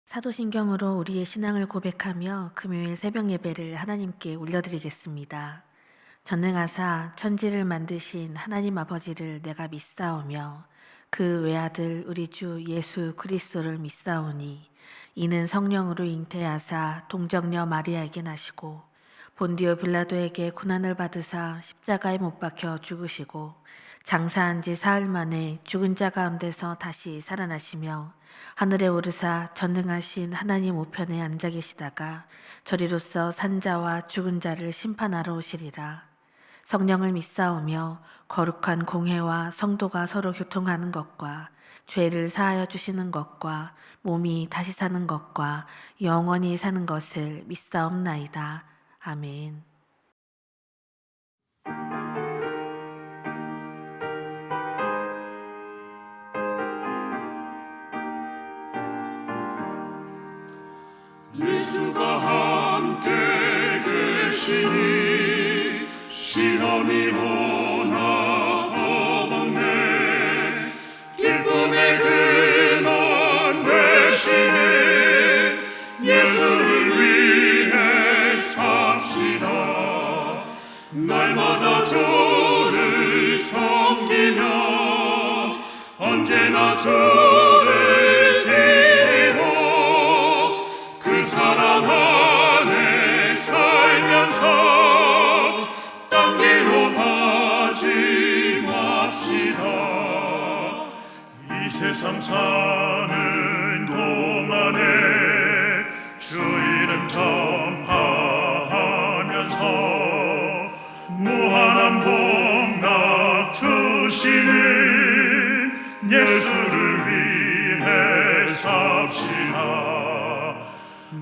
사도신경으로 우리의 신앙을 고백하며 금요일 새벽 예배를 하나님께 올려드리겠습니다. 전능하사 천지를 만드신 하나님 아버지를 내가 믿사오며 그 외아들 우리 주 예수 그리스도를 믿사오니 이는 성령으로 잉태하사 동정녀 마리아에게 나시고 본디오 빌라도에게 고난을 받으사 십자가에 못 박혀 죽으시고 장사한 지 사흘 만에 죽은 자 가운데서 다시 살아나시며 하늘에 오르사 전능하신 하나님 우편에 앉아 계시다가 저리로서 산자와 죽은 자를 심판하러 오시리라. 성령을 믿사오며 거룩한 공회와 성도가 서로 교통하는 것과 죄를 사하여 주시는 것과 몸이 다시 사는 것과 영원히 사는 것을 믿사옵나이다. 아멘. 예수가 함께 계시니 시험이 오나 겁없네. 기쁨의 근원 되시니 예수를 위해 삽시다. 날마다 주를 섬기며 언제나 주를 기리고 그 사랑 안에 살면서 딴 길로 가지 맙시다. 이 세상 사는 동안에 주 이름 전파하면서 무한한 복락 주시는 예수를 위해 삽시다.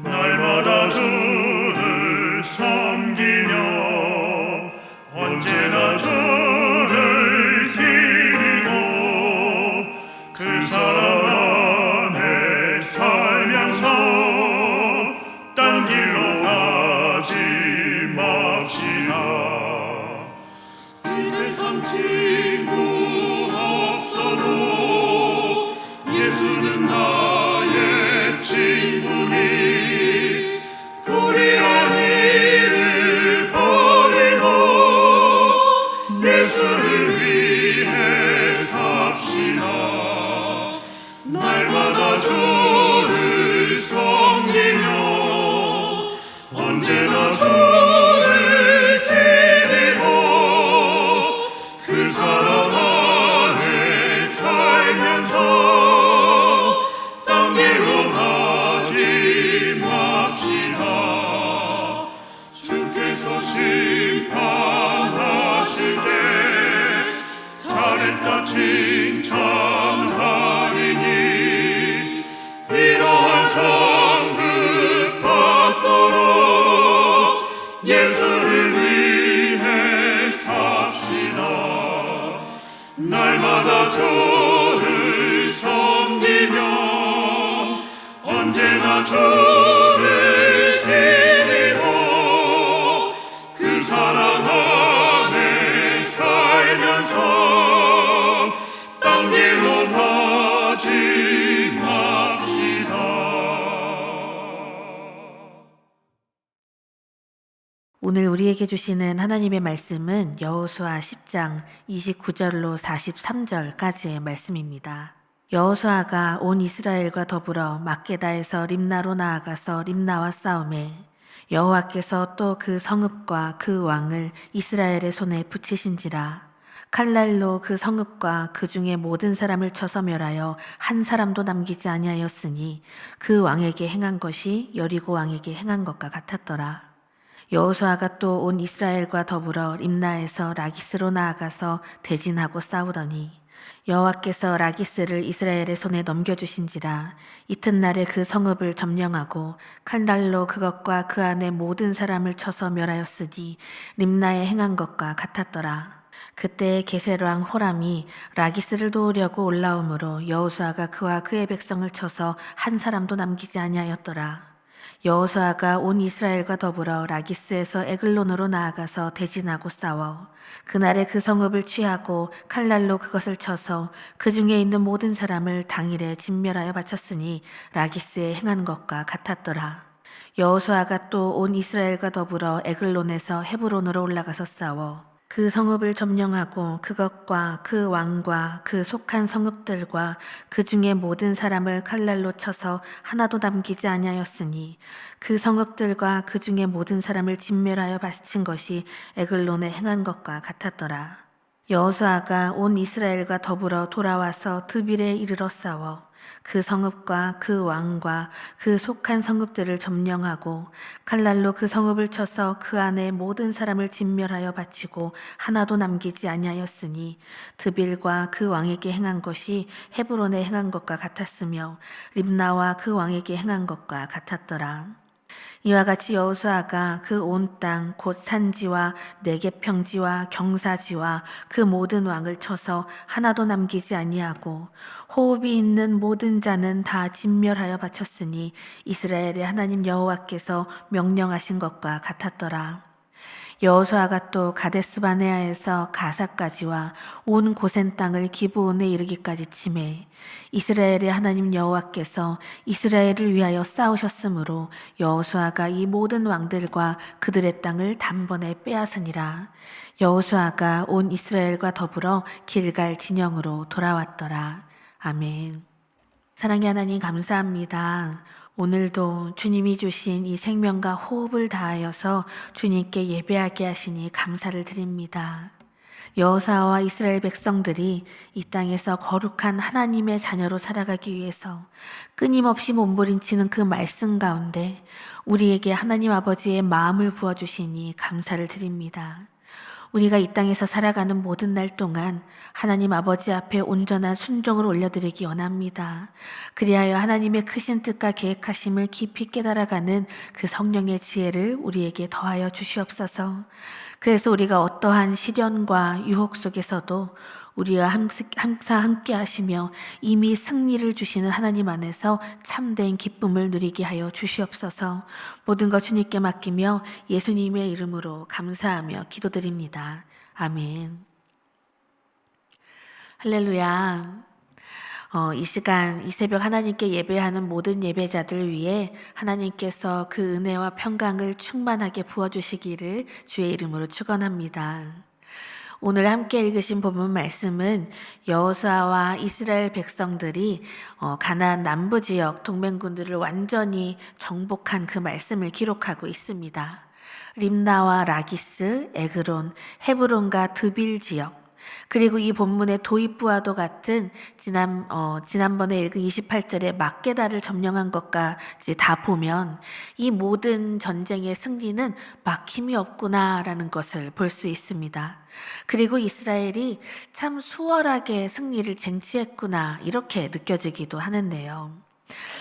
날마다 주를 섬기며 언제나 주를 기리고 그 사랑 안에 살면서 딴 길로 가지 맙시다. 이 세상 친구 없어도 예수는 나의 친구니 불의한 일을 버리고 예수를 위해 삽시다. 날마다 주를 섬기며 언제나 주를 기리고 그 사랑 안에 살면서 딴 길로 가지 맙시다. 주께서 심판하실 때 잘했다 칭찬하리니 이러한 상급 받도록 예수를 위해 삽시다. 날마다 주를 섬기며 언제나 주를 기리고 그 사랑 안에 살면서 딴 길로 가지 맙시다. 오늘 우리에게 주시는 하나님의 말씀은 여호수아 10장 29절로 43절까지의 말씀입니다. 여호수아가 온 이스라엘과 더불어 막게다에서 림나로 나아가서 림나와 싸우매 여호와께서 또 그 성읍과 그 왕을 이스라엘의 손에 붙이신지라. 칼날로 그 성읍과 그 중에 모든 사람을 쳐서 멸하여 한 사람도 남기지 아니하였으니 그 왕에게 행한 것이 여리고 왕에게 행한 것과 같았더라. 여호수아가 또 온 이스라엘과 더불어 림나에서 라기스로 나아가서 대진하고 싸우더니 여호와께서 라기스를 이스라엘의 손에 넘겨주신지라. 이튿날에 그 성읍을 점령하고 칼날로 그것과 그 안에 모든 사람을 쳐서 멸하였으니 림나에 행한 것과 같았더라. 그때 게셀 왕 호람이 라기스를 도우려고 올라오므로 여호수아가 그와 그의 백성을 쳐서 한 사람도 남기지 아니하였더라. 여호수아가 온 이스라엘과 더불어 라기스에서 에글론으로 나아가서 대진하고 싸워 그날에 그 성읍을 취하고 칼날로 그것을 쳐서 그 중에 있는 모든 사람을 당일에 진멸하여 바쳤으니 라기스에 행한 것과 같았더라. 여호수아가 또 온 이스라엘과 더불어 에글론에서 헤브론으로 올라가서 싸워 그 성읍을 점령하고 그것과 그 왕과 그 속한 성읍들과 그 중에 모든 사람을 칼날로 쳐서 하나도 남기지 아니하였으니 그 성읍들과 그 중에 모든 사람을 진멸하여 바친 것이 에글론에 행한 것과 같았더라. 여호수아가 온 이스라엘과 더불어 돌아와서 드빌에 이르러 싸워 그 성읍과 그 왕과 그 속한 성읍들을 점령하고 칼날로 그 성읍을 쳐서 그 안에 모든 사람을 진멸하여 바치고 하나도 남기지 아니하였으니 드빌과 그 왕에게 행한 것이 헤브론에 행한 것과 같았으며 립나와 그 왕에게 행한 것과 같았더라. 이와 같이 여호수아가 그 온 땅 곧 산지와 네겝 평지와 경사지와 그 모든 왕을 쳐서 하나도 남기지 아니하고 호흡이 있는 모든 자는 다 진멸하여 바쳤으니 이스라엘의 하나님 여호와께서 명령하신 것과 같았더라. 여호수아가 또 가데스바네아에서 가사까지와 온 고센 땅을 기브온에 이르기까지 치매 이스라엘의 하나님 여호와께서 이스라엘을 위하여 싸우셨으므로 여호수아가 이 모든 왕들과 그들의 땅을 단번에 빼앗으니라. 여호수아가 온 이스라엘과 더불어 길갈 진영으로 돌아왔더라. 아멘. 사랑의 하나님 감사합니다. 오늘도 주님이 주신 이 생명과 호흡을 다하여서 주님께 예배하게 하시니 감사를 드립니다. 여호수아와 이스라엘 백성들이 이 땅에서 거룩한 하나님의 자녀로 살아가기 위해서 끊임없이 몸부림치는 그 말씀 가운데 우리에게 하나님 아버지의 마음을 부어주시니 감사를 드립니다. 우리가 이 땅에서 살아가는 모든 날 동안 하나님 아버지 앞에 온전한 순종을 올려드리기 원합니다. 그리하여 하나님의 크신 뜻과 계획하심을 깊이 깨달아가는 그 성령의 지혜를 우리에게 더하여 주시옵소서. 그래서 우리가 어떠한 시련과 유혹 속에서도 우리와 항상 함께 하시며 이미 승리를 주시는 하나님 안에서 참된 기쁨을 누리게 하여 주시옵소서. 모든 것 주님께 맡기며 예수님의 이름으로 감사하며 기도드립니다. 아멘. 할렐루야. 이 시간, 이 새벽 하나님께 예배하는 모든 예배자들 위해 하나님께서 그 은혜와 평강을 충만하게 부어주시기를 주의 이름으로 축원합니다. 오늘 함께 읽으신 본문 말씀은 여호수아와 이스라엘 백성들이 가나안 남부 지역 동맹군들을 완전히 정복한 그 말씀을 기록하고 있습니다. 림나와 라기스, 에그론, 헤브론과 드빌 지역, 그리고 이 본문의 도입부와도 같은 지난번에 읽은 28절에 막게다를 점령한 것까지 다 보면 이 모든 전쟁의 승리는 막힘이 없구나라는 것을 볼 수 있습니다. 그리고 이스라엘이 참 수월하게 승리를 쟁취했구나 이렇게 느껴지기도 하는데요.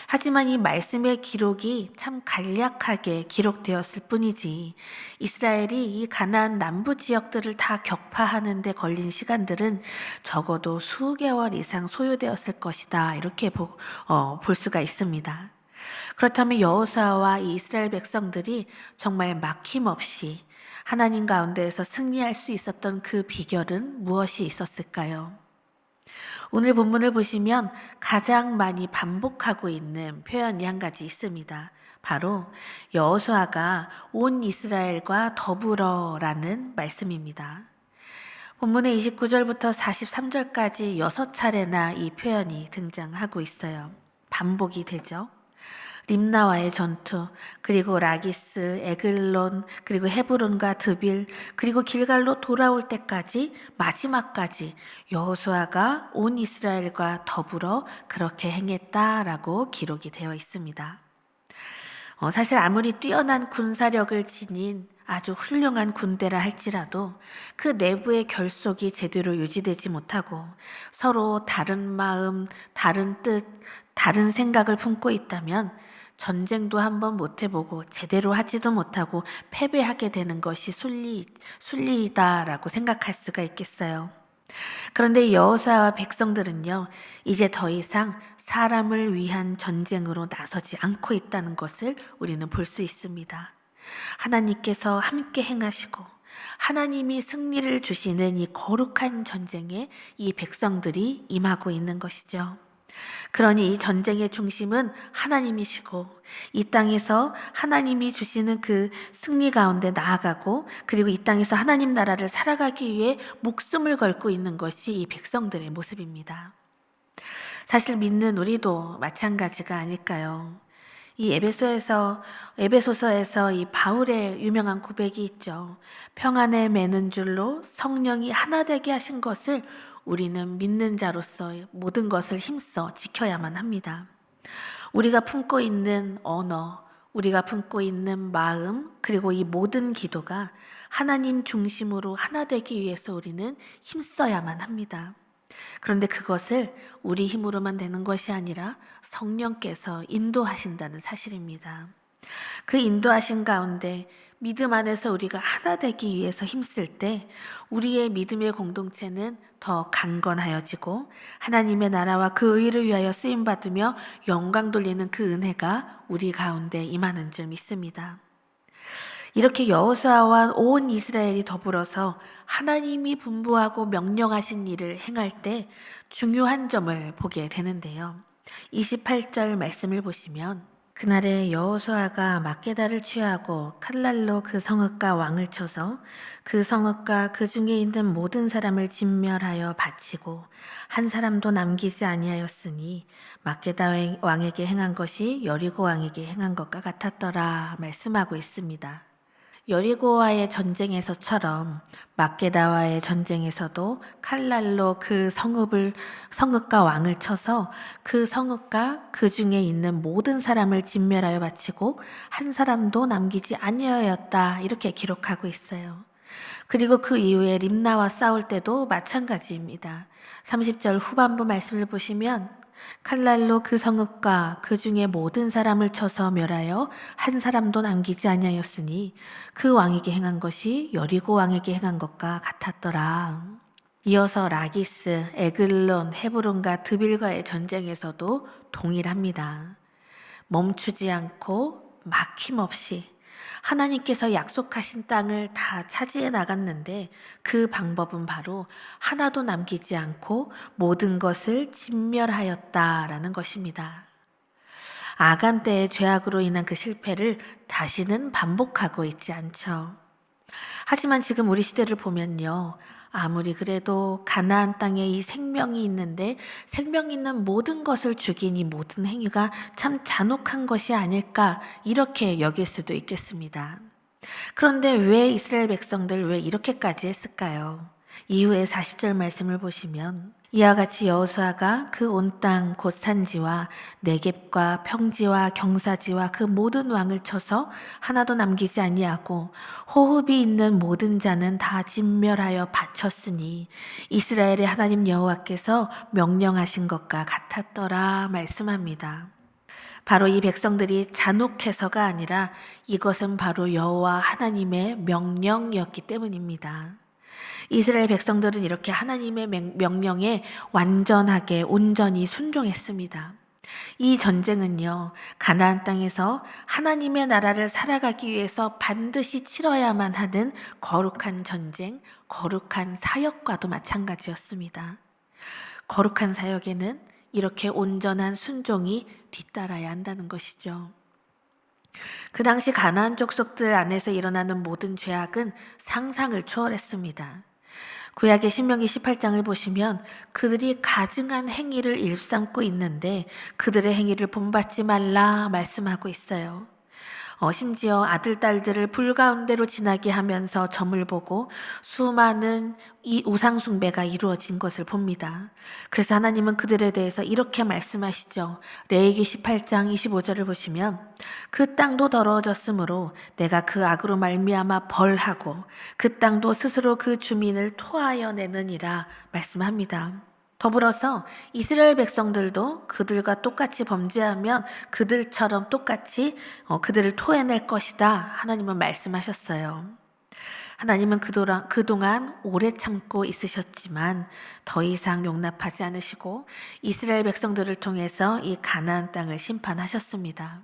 하지만 이 말씀의 기록이 참 간략하게 기록되었을 뿐이지 이스라엘이 이 가나안 남부 지역들을 다 격파하는 데 걸린 시간들은 적어도 수개월 이상 소요되었을 것이다 이렇게 볼 수가 있습니다. 그렇다면 여호수아와 이 이스라엘 백성들이 정말 막힘없이 하나님 가운데에서 승리할 수 있었던 그 비결은 무엇이 있었을까요? 오늘 본문을 보시면 가장 많이 반복하고 있는 표현이 한 가지 있습니다. 바로 여호수아가 온 이스라엘과 더불어라는 말씀입니다. 본문의 29절부터 43절까지 6차례나 이 표현이 등장하고 있어요. 반복이 되죠. 림나와의 전투, 그리고 라기스, 에글론, 그리고 헤브론과 드빌, 그리고 길갈로 돌아올 때까지 마지막까지 여호수아가 온 이스라엘과 더불어 그렇게 행했다라고 기록이 되어 있습니다. 사실 아무리 뛰어난 군사력을 지닌 아주 훌륭한 군대라 할지라도 그 내부의 결속이 제대로 유지되지 못하고 서로 다른 마음, 다른 뜻, 다른 생각을 품고 있다면 전쟁도 한번 못 해보고 제대로 하지도 못하고 패배하게 되는 것이 순리이다라고 생각할 수가 있겠어요. 그런데 여호수아와 백성들은요, 이제 더 이상 사람을 위한 전쟁으로 나서지 않고 있다는 것을 우리는 볼 수 있습니다. 하나님께서 함께 행하시고 하나님이 승리를 주시는 이 거룩한 전쟁에 이 백성들이 임하고 있는 것이죠. 그러니 이 전쟁의 중심은 하나님이시고 이 땅에서 하나님이 주시는 그 승리 가운데 나아가고, 그리고 이 땅에서 하나님 나라를 살아가기 위해 목숨을 걸고 있는 것이 이 백성들의 모습입니다. 사실 믿는 우리도 마찬가지가 아닐까요? 이 에베소서에서 이 바울의 유명한 고백이 있죠. 평안에 매는 줄로 성령이 하나 되게 하신 것을 우리는 믿는 자로서 모든 것을 힘써 지켜야만 합니다. 우리가 품고 있는 언어, 우리가 품고 있는 마음, 그리고 이 모든 기도가 하나님 중심으로 하나 되기 위해서 우리는 힘써야만 합니다. 그런데 그것을 우리 힘으로만 되는 것이 아니라 성령께서 인도하신다는 사실입니다. 그 인도하신 가운데 믿음 안에서 우리가 하나 되기 위해서 힘쓸 때 우리의 믿음의 공동체는 더 강건하여지고 하나님의 나라와 그 의를 위하여 쓰임받으며 영광 돌리는 그 은혜가 우리 가운데 임하는 줄 믿습니다. 이렇게 여호수아와 온 이스라엘이 더불어서 하나님이 분부하고 명령하신 일을 행할 때 중요한 점을 보게 되는데요. 28절 말씀을 보시면, 그날에 여호수아가 막게다를 취하고 칼날로 그 성읍과 왕을 쳐서 그 성읍과 그 중에 있는 모든 사람을 진멸하여 바치고 한 사람도 남기지 아니하였으니 막게다 왕에게 행한 것이 여리고 왕에게 행한 것과 같았더라 말씀하고 있습니다. 여리고와의 전쟁에서처럼 막게다와의 전쟁에서도 칼날로 그 성읍과 왕을 쳐서 그 성읍과 그 중에 있는 모든 사람을 진멸하여 바치고 한 사람도 남기지 아니하였다, 이렇게 기록하고 있어요. 그리고 그 이후에 림나와 싸울 때도 마찬가지입니다. 30절 후반부 말씀을 보시면 칼날로 그 성읍과 그 중에 모든 사람을 쳐서 멸하여 한 사람도 남기지 아니하였으니 그 왕에게 행한 것이 여리고 왕에게 행한 것과 같았더라. 이어서 라기스, 에글론, 헤브론과 드빌과의 전쟁에서도 동일합니다. 멈추지 않고 막힘없이 하나님께서 약속하신 땅을 다 차지해 나갔는데 그 방법은 바로 하나도 남기지 않고 모든 것을 진멸하였다라는 것입니다. 아간 때의 죄악으로 인한 그 실패를 다시는 반복하고 있지 않죠. 하지만 지금 우리 시대를 보면요, 아무리 그래도 가나안 땅에 이 생명이 있는데 생명 있는 모든 것을 죽인 이 모든 행위가 참 잔혹한 것이 아닐까, 이렇게 여길 수도 있겠습니다. 그런데 왜 이스라엘 백성들 왜 이렇게까지 했을까요? 이후에 40절 말씀을 보시면, 이와 같이 여호수아가 그 온 땅 곧 산지와 네겝과 평지와 경사지와 그 모든 왕을 쳐서 하나도 남기지 아니하고 호흡이 있는 모든 자는 다 진멸하여 바쳤으니 이스라엘의 하나님 여호와께서 명령하신 것과 같았더라 말씀합니다. 바로 이 백성들이 잔혹해서가 아니라 이것은 바로 여호와 하나님의 명령이었기 때문입니다. 이스라엘 백성들은 이렇게 하나님의 명령에 완전하게 온전히 순종했습니다. 이 전쟁은요, 가나안 땅에서 하나님의 나라를 살아가기 위해서 반드시 치러야만 하는 거룩한 전쟁, 거룩한 사역과도 마찬가지였습니다. 거룩한 사역에는 이렇게 온전한 순종이 뒤따라야 한다는 것이죠. 그 당시 가나안 족속들 안에서 일어나는 모든 죄악은 상상을 초월했습니다. 구약의 신명기 18장을 보시면 그들이 가증한 행위를 일삼고 있는데 그들의 행위를 본받지 말라 말씀하고 있어요. 심지어 아들, 딸들을 불 가운데로 지나게 하면서 점을 보고 수많은 이 우상 숭배가 이루어진 것을 봅니다. 그래서 하나님은 그들에 대해서 이렇게 말씀하시죠. 레위기 18장 25절을 보시면, 그 땅도 더러워졌으므로 내가 그 악으로 말미암아 벌하고 그 땅도 스스로 그 주민을 토하여 내느니라 말씀합니다. 더불어서 이스라엘 백성들도 그들과 똑같이 범죄하면 그들처럼 똑같이 그들을 토해낼 것이다, 하나님은 말씀하셨어요. 하나님은 그동안 오래 참고 있으셨지만 더 이상 용납하지 않으시고 이스라엘 백성들을 통해서 이 가나안 땅을 심판하셨습니다.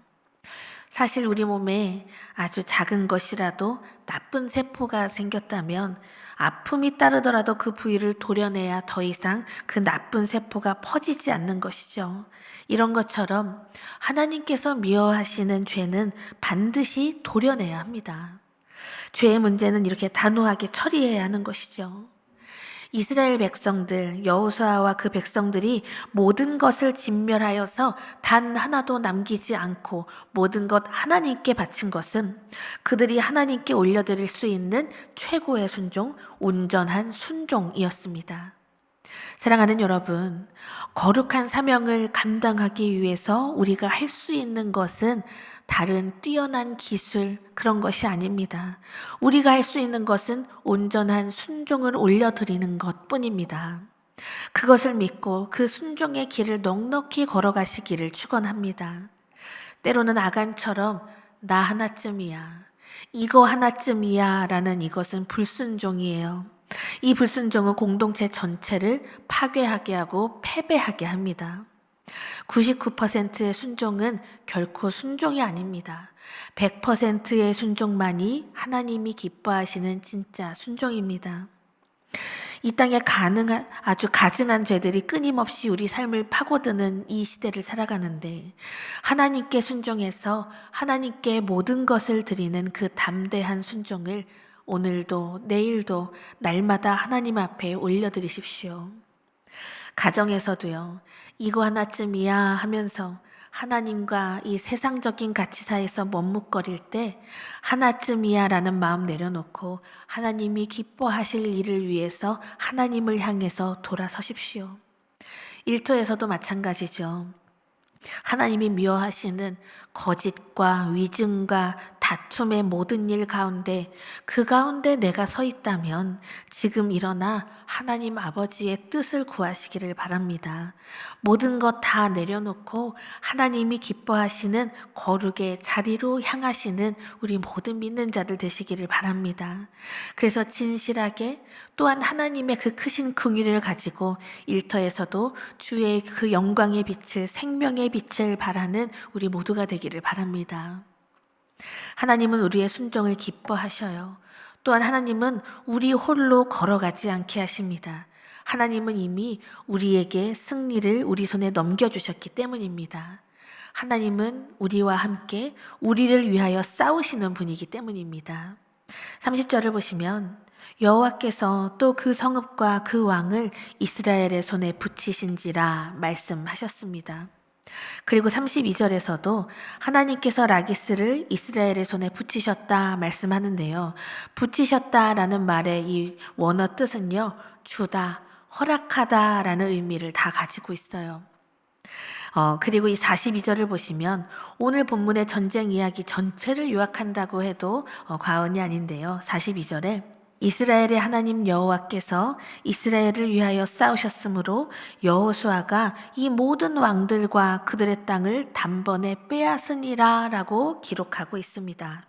사실 우리 몸에 아주 작은 것이라도 나쁜 세포가 생겼다면 아픔이 따르더라도 그 부위를 도려내야 더 이상 그 나쁜 세포가 퍼지지 않는 것이죠. 이런 것처럼 하나님께서 미워하시는 죄는 반드시 도려내야 합니다. 죄의 문제는 이렇게 단호하게 처리해야 하는 것이죠. 이스라엘 백성들, 여호수아와 그 백성들이 모든 것을 진멸하여서 단 하나도 남기지 않고 모든 것 하나님께 바친 것은 그들이 하나님께 올려드릴 수 있는 최고의 순종, 온전한 순종이었습니다. 사랑하는 여러분, 거룩한 사명을 감당하기 위해서 우리가 할 수 있는 것은 다른 뛰어난 기술 그런 것이 아닙니다. 우리가 할 수 있는 것은 온전한 순종을 올려드리는 것뿐입니다. 그것을 믿고 그 순종의 길을 넉넉히 걸어가시기를 축원합니다. 때로는 아간처럼 나 하나쯤이야, 이거 하나쯤이야 라는 이것은 불순종이에요. 이 불순종은 공동체 전체를 파괴하게 하고 패배하게 합니다. 99%의 순종은 결코 순종이 아닙니다. 100%의 순종만이 하나님이 기뻐하시는 진짜 순종입니다. 이 땅에 아주 가증한 죄들이 끊임없이 우리 삶을 파고드는 이 시대를 살아가는데 하나님께 순종해서 하나님께 모든 것을 드리는 그 담대한 순종을 오늘도 내일도 날마다 하나님 앞에 올려드리십시오. 가정에서도요, 이거 하나쯤이야 하면서 하나님과 이 세상적인 가치사에서 머뭇거릴 때 하나쯤이야 라는 마음 내려놓고 하나님이 기뻐하실 일을 위해서 하나님을 향해서 돌아서십시오. 일터에서도 마찬가지죠. 하나님이 미워하시는 거짓과 위증과 다툼의 모든 일 가운데 그 가운데 내가 서 있다면 지금 일어나 하나님 아버지의 뜻을 구하시기를 바랍니다. 모든 것 다 내려놓고 하나님이 기뻐하시는 거룩의 자리로 향하시는 우리 모든 믿는 자들 되시기를 바랍니다. 그래서 진실하게 또한 하나님의 그 크신 긍휼을 가지고 일터에서도 주의 그 영광의 빛을 생명의 빛을 발하는 우리 모두가 되기를 바랍니다. 하나님은 우리의 순종을 기뻐하셔요. 또한 하나님은 우리 홀로 걸어가지 않게 하십니다. 하나님은 이미 우리에게 승리를 우리 손에 넘겨주셨기 때문입니다. 하나님은 우리와 함께 우리를 위하여 싸우시는 분이기 때문입니다. 30절을 보시면 여호와께서 또 그 성읍과 그 왕을 이스라엘의 손에 붙이신지라 말씀하셨습니다. 그리고 32절에서도 하나님께서 라기스를 이스라엘의 손에 붙이셨다 말씀하는데요. 붙이셨다라는 말의 이 원어 뜻은요, 주다, 허락하다라는 의미를 다 가지고 있어요. 그리고 이 42절을 보시면 오늘 본문의 전쟁 이야기 전체를 요약한다고 해도 과언이 아닌데요. 42절에 이스라엘의 하나님 여호와께서 이스라엘을 위하여 싸우셨으므로 여호수아가 이 모든 왕들과 그들의 땅을 단번에 빼앗으니라 라고 기록하고 있습니다.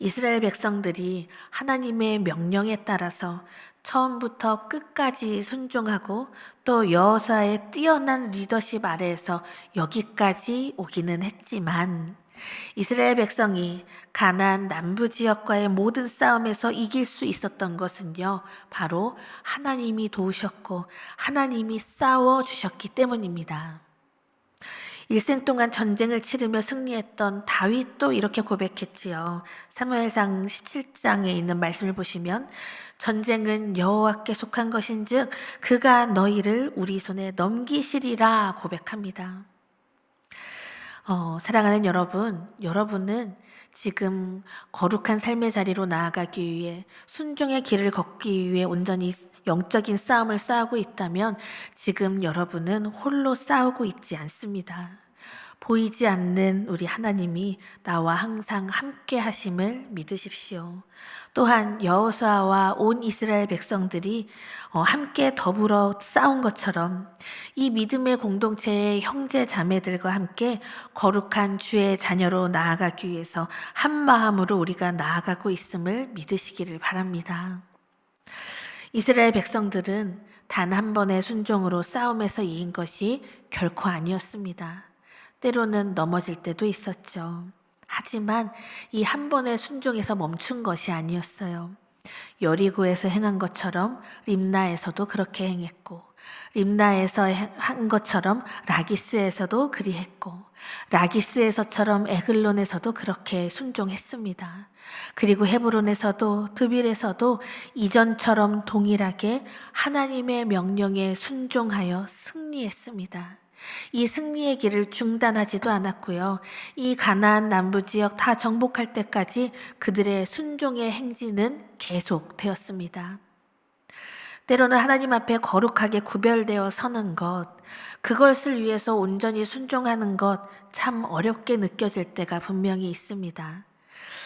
이스라엘 백성들이 하나님의 명령에 따라서 처음부터 끝까지 순종하고 또 여호수아의 뛰어난 리더십 아래에서 여기까지 오기는 했지만 이스라엘 백성이 가나안 남부 지역과의 모든 싸움에서 이길 수 있었던 것은요, 바로 하나님이 도우셨고 하나님이 싸워주셨기 때문입니다. 일생 동안 전쟁을 치르며 승리했던 다윗도 이렇게 고백했지요. 사무엘상 17장에 있는 말씀을 보시면 전쟁은 여호와께 속한 것인즉 그가 너희를 우리 손에 넘기시리라 고백합니다. 사랑하는 여러분은 지금 거룩한 삶의 자리로 나아가기 위해 순종의 길을 걷기 위해 온전히 영적인 싸움을 싸우고 있다면 지금 여러분은 홀로 싸우고 있지 않습니다. 보이지 않는 우리 하나님이 나와 항상 함께 하심을 믿으십시오. 또한 여호수아와 온 이스라엘 백성들이 함께 더불어 싸운 것처럼 이 믿음의 공동체의 형제 자매들과 함께 거룩한 주의 자녀로 나아가기 위해서 한 마음으로 우리가 나아가고 있음을 믿으시기를 바랍니다. 이스라엘 백성들은 단 한 번의 순종으로 싸움에서 이긴 것이 결코 아니었습니다. 때로는 넘어질 때도 있었죠. 하지만 이 한 번의 순종에서 멈춘 것이 아니었어요. 여리고에서 행한 것처럼 림나에서도 그렇게 행했고, 림나에서 한 것처럼 라기스에서도 그리했고, 라기스에서처럼 에글론에서도 그렇게 순종했습니다. 그리고 헤브론에서도 드빌에서도 이전처럼 동일하게 하나님의 명령에 순종하여 승리했습니다. 이 승리의 길을 중단하지도 않았고요. 이 가나안 남부 지역 다 정복할 때까지 그들의 순종의 행진은 계속되었습니다. 때로는 하나님 앞에 거룩하게 구별되어 서는 것, 그것을 위해서 온전히 순종하는 것 참 어렵게 느껴질 때가 분명히 있습니다.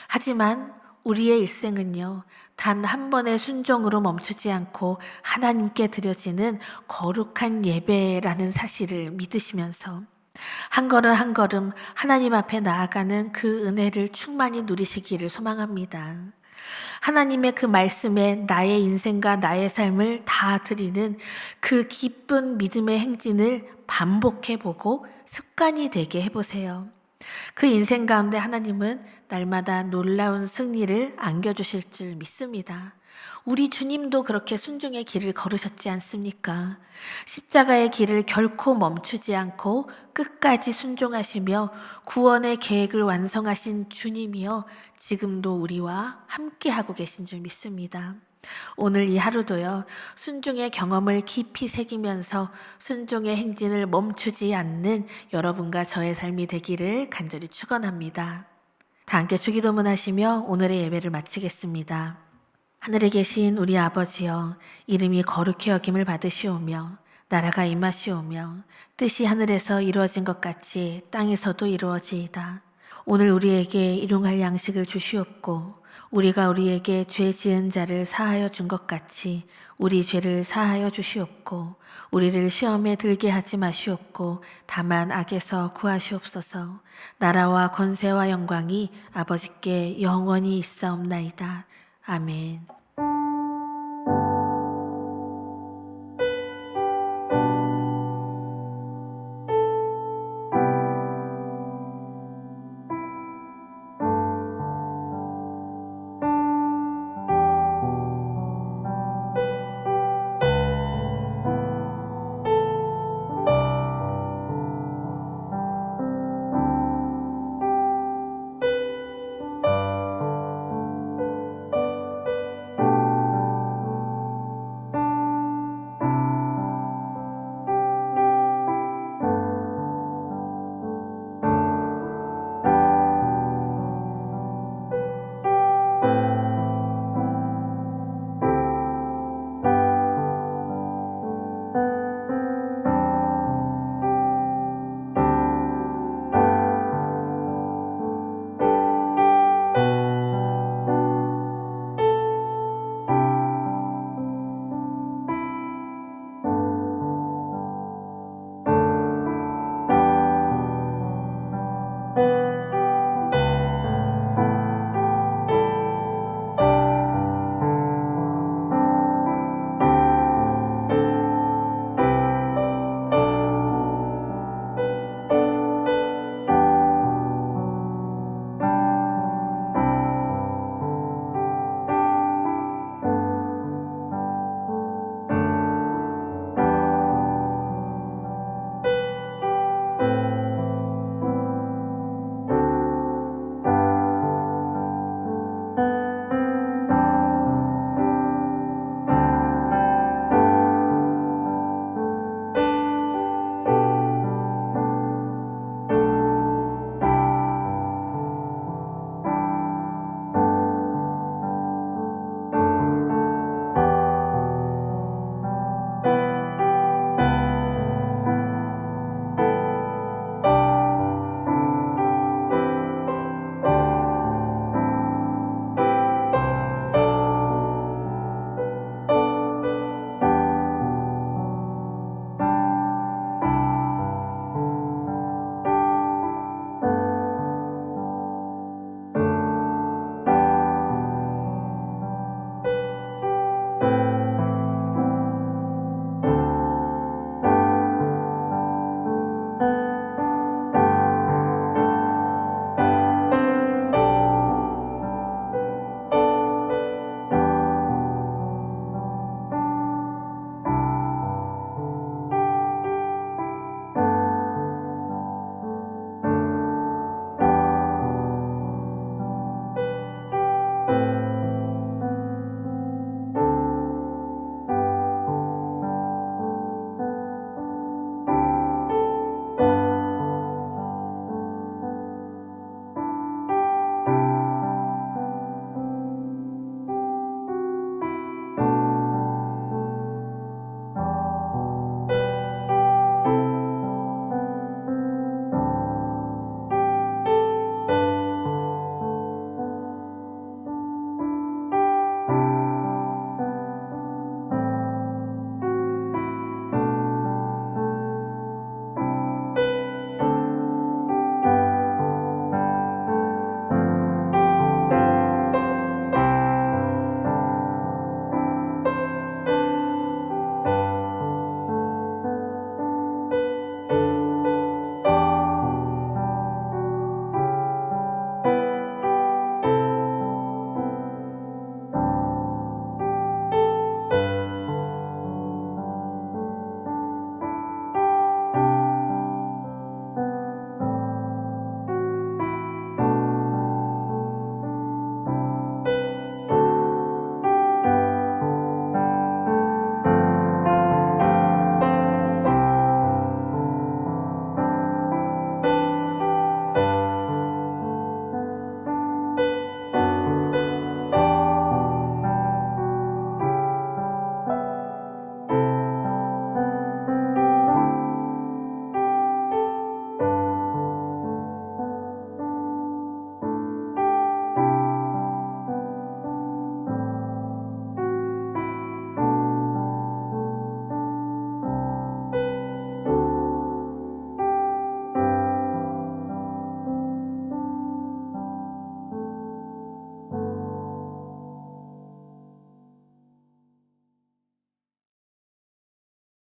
하지만 우리의 일생은요, 단 한 번의 순종으로 멈추지 않고 하나님께 드려지는 거룩한 예배라는 사실을 믿으시면서 한 걸음 한 걸음 하나님 앞에 나아가는 그 은혜를 충만히 누리시기를 소망합니다. 하나님의 그 말씀에 나의 인생과 나의 삶을 다 드리는 그 기쁜 믿음의 행진을 반복해보고 습관이 되게 해보세요. 그 인생 가운데 하나님은 날마다 놀라운 승리를 안겨주실 줄 믿습니다. 우리 주님도 그렇게 순종의 길을 걸으셨지 않습니까? 십자가의 길을 결코 멈추지 않고 끝까지 순종하시며 구원의 계획을 완성하신 주님이여 지금도 우리와 함께하고 계신 줄 믿습니다. 오늘 이 하루도요, 순종의 경험을 깊이 새기면서 순종의 행진을 멈추지 않는 여러분과 저의 삶이 되기를 간절히 축원합니다. 다 함께 주기도문 하시며 오늘의 예배를 마치겠습니다. 하늘에 계신 우리 아버지여, 이름이 거룩히 여김을 받으시오며 나라가 임하시오며 뜻이 하늘에서 이루어진 것 같이 땅에서도 이루어지이다. 오늘 우리에게 일용할 양식을 주시옵고 우리가 우리에게 죄 지은 자를 사하여 준 것 같이 우리 죄를 사하여 주시옵고 우리를 시험에 들게 하지 마시옵고 다만 악에서 구하시옵소서. 나라와 권세와 영광이 아버지께 영원히 있사옵나이다. 아멘.